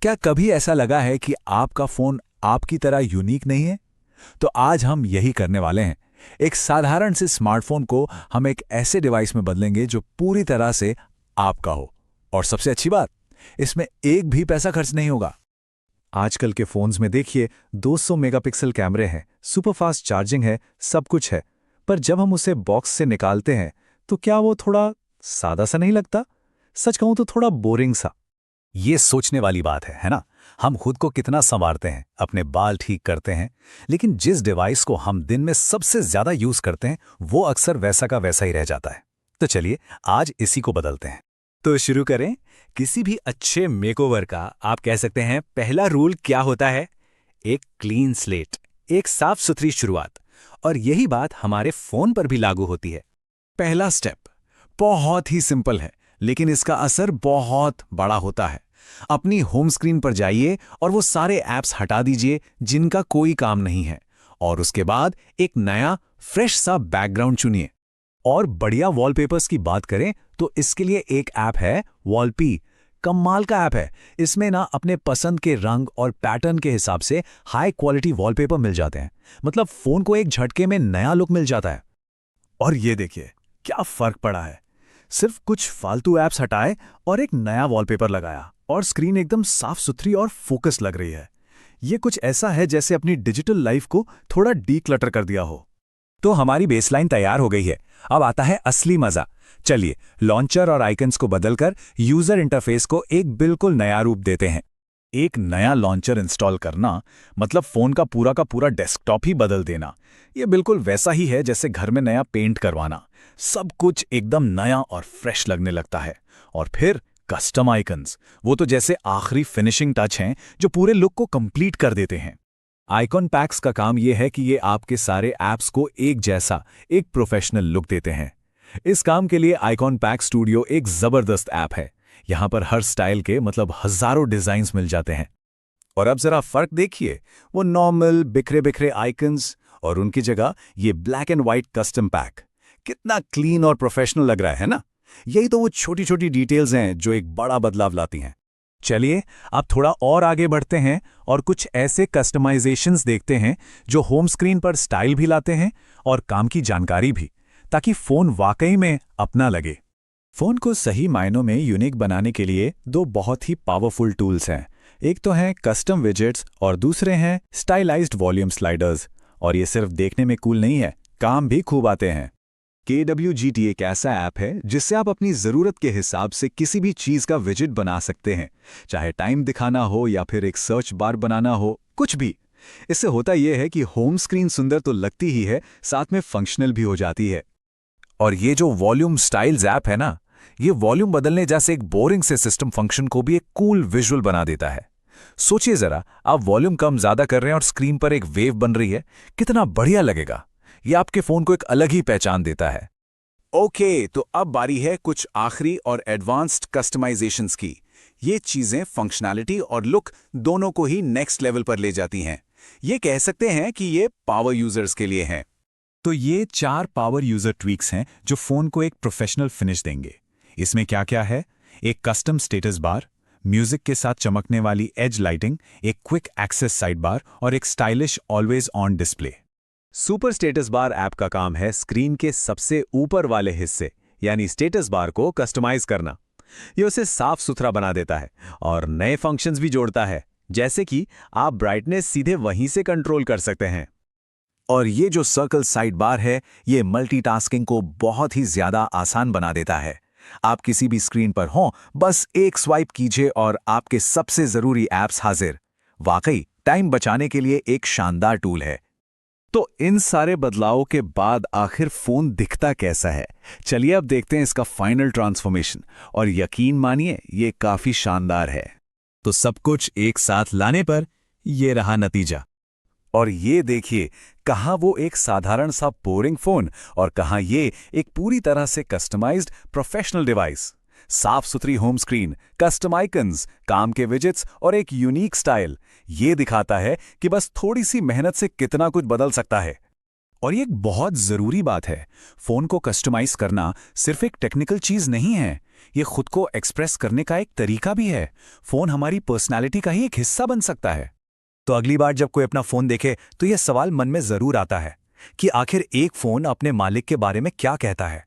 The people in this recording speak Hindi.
क्या कभी ऐसा लगा है कि आपका फोन आपकी तरह यूनिक नहीं है? तो आज हम यही करने वाले हैं। एक साधारण से स्मार्टफोन को हम एक ऐसे डिवाइस में बदलेंगे जो पूरी तरह से आपका हो। और सबसे अच्छी बात, इसमें एक भी पैसा खर्च नहीं होगा। आजकल के फोन्स में देखिए 200 मेगापिक्सल कैमरे हैं, सुपरफास्ट चार्जिंग है, सब कुछ है। पर जब हम उसे बॉक्स से निकालते हैं तो क्या वो थोड़ा सादा सा नहीं लगता? सच कहूं तो थोड़ा बोरिंग सा। ये सोचने वाली बात है ना? हम खुद को कितना संवारते हैं, अपने बाल ठीक करते हैं, लेकिन जिस डिवाइस को हम दिन में सबसे ज्यादा यूज करते हैं वो अक्सर वैसा का वैसा ही रह जाता है। तो चलिए आज इसी को बदलते हैं। तो शुरू करें। किसी भी अच्छे मेकओवर का आप कह सकते हैं पहला रूल क्या होता है? एक क्लीन स्लेट, एक साफ सुथरी शुरुआत। और यही बात हमारे फोन पर भी लागू होती है। पहला स्टेप बहुत ही सिंपल है, लेकिन इसका असर बहुत बड़ा होता है। अपनी होम स्क्रीन पर जाइए और वो सारे ऐप्स हटा दीजिए जिनका कोई काम नहीं है, और उसके बाद एक नया फ्रेश सा बैकग्राउंड चुनिए। और बढ़िया वॉलपेपर्स की बात करें तो इसके लिए एक ऐप है वॉलपी। कमाल का ऐप है। इसमें ना अपने पसंद के रंग और पैटर्न के हिसाब से हाई क्वालिटी वॉलपेपर मिल जाते हैं। मतलब फोन को एक झटके में नया लुक मिल जाता है। और ये देखिए क्या फर्क पड़ा है। सिर्फ कुछ फालतू ऐप्स हटाए और एक नया वॉलपेपर लगाया और स्क्रीन एकदम साफ सुथरी और फोकस लग रही है। ये कुछ ऐसा है जैसे अपनी डिजिटल लाइफ को थोड़ा डीक्लटर कर दिया हो। तो हमारी बेसलाइन तैयार हो गई है। अब आता है असली मजा। चलिए लॉन्चर और आइकन्स को बदलकर यूजर इंटरफेस को एक बिल्कुल नया रूप देते हैं। एक नया लॉन्चर इंस्टॉल करना मतलब फोन का पूरा डेस्कटॉप ही बदल देना। ये बिल्कुल वैसा ही है जैसे घर में नया पेंट करवाना। सब कुछ एकदम नया और फ्रेश लगने लगता है। और फिर कस्टम आइकन्स, वो तो जैसे आखिरी फिनिशिंग टच हैं जो पूरे लुक को कंप्लीट कर देते हैं। आइकॉन पैक्स का काम यह है कि ये आपके सारे ऐप्स को एक जैसा, एक प्रोफेशनल लुक देते हैं। इस काम के लिए आइकॉन पैक स्टूडियो एक जबरदस्त ऐप है। यहां पर हर स्टाइल के मतलब हजारों डिजाइन्स मिल जाते हैं। और अब जरा फर्क देखिए, वो नॉर्मल बिखरे बिखरे आइकन्स और उनकी जगह ये black and white custom pack. कितना क्लीन और प्रोफेशनल लग रहा है ना? यही तो वो छोटी छोटी डिटेल्स हैं जो एक बड़ा बदलाव लाती हैं। चलिए अब थोड़ा और आगे बढ़ते हैं और कुछ ऐसे कस्टमाइजेशंस देखते हैं जो होम स्क्रीन पर स्टाइल भी लाते हैं और काम की जानकारी भी, ताकि फोन वाकई में अपना लगे। फोन को सही मायनों में यूनिक बनाने के लिए दो बहुत ही पावरफुल टूल्स हैं। एक तो हैं कस्टम विजेट्स और दूसरे हैं स्टाइलाइज्ड वॉल्यूम स्लाइडर्स। और ये सिर्फ देखने में कूल नहीं है, काम भी खूब आते हैं। KWGT एक ऐसा ऐप है जिससे आप अपनी ज़रूरत के हिसाब से किसी भी चीज़ का विजेट बना सकते हैं, चाहे टाइम दिखाना हो या फिर एक सर्च बार बनाना हो, कुछ भी। इससे होता यह है कि होम स्क्रीन सुंदर तो लगती ही है, साथ में फंक्शनल भी हो जाती है। और ये जो वॉल्यूम स्टाइल्स ऐप है ना, ये वॉल्यूम बदलने जैसे एक बोरिंग से सिस्टम फंक्शन को भी एक कूल विजुअल बना देता है। सोचिए जरा, आप वॉल्यूम कम ज्यादा कर रहे हैं और स्क्रीन पर एक वेव बन रही है, कितना बढ़िया लगेगा। ये आपके फोन को एक अलग ही पहचान देता है। ओके, तो अब बारी है कुछ आखिरी और एडवांस्ड कस्टमाइजेशंस की। ये चीजें फंक्शनैलिटी और लुक दोनों को ही नेक्स्ट लेवल पर ले जाती हैं। ये कह सकते हैं कि ये पावर यूजर्स के लिए हैं। तो ये 4 पावर यूजर ट्वीक्स हैं जो फोन को एक प्रोफेशनल फिनिश देंगे। इसमें क्या क्या है? एक कस्टम स्टेटस बार, म्यूजिक के साथ चमकने वाली एज लाइटिंग, एक क्विक एक्सेस साइड बार और एक stylish always on display. Super status bar app का काम है स्क्रीन के सबसे ऊपर वाले हिस्से यानी स्टेटस बार को कस्टमाइज करना। ये उसे साफ सुथरा बना देता है और नए फंक्शंस भी जोड़ता है, जैसे कि आप ब्राइटनेस सीधे वहीं से कंट्रोल कर सकते हैं। और ये जो सर्कल साइड बार है, ये मल्टीटास्किंग को बहुत ही ज्यादा आसान बना देता है। आप किसी भी स्क्रीन पर हों, बस एक स्वाइप कीजिए और आपके सबसे जरूरी ऐप्स हाजिर। वाकई टाइम बचाने के लिए एक शानदार टूल है। तो इन सारे बदलावों के बाद आखिर फोन दिखता कैसा है? चलिए अब देखते हैं इसका फाइनल ट्रांसफॉर्मेशन, और यकीन मानिए ये काफी शानदार है। तो सब कुछ एक साथ लाने पर ये रहा नतीजा। और ये देखिए, कहाँ वो एक साधारण सा बोरिंग फोन और कहाँ ये एक पूरी तरह से कस्टमाइज्ड प्रोफेशनल डिवाइस। साफ सुथरी होम स्क्रीन, कस्टम आइकन्स, काम के विजेट्स और एक यूनिक स्टाइल। ये दिखाता है कि बस थोड़ी सी मेहनत से कितना कुछ बदल सकता है। और ये एक बहुत ज़रूरी बात है। फ़ोन को कस्टमाइज करना सिर्फ एक टेक्निकल चीज़ नहीं है, ये खुद को एक्सप्रेस करने का एक तरीका भी है। फ़ोन हमारी पर्सनैलिटी का ही एक हिस्सा बन सकता है। तो अगली बार जब कोई अपना फ़ोन देखे तो यह सवाल मन में ज़रूर आता है कि आखिर एक फ़ोन अपने मालिक के बारे में क्या कहता है।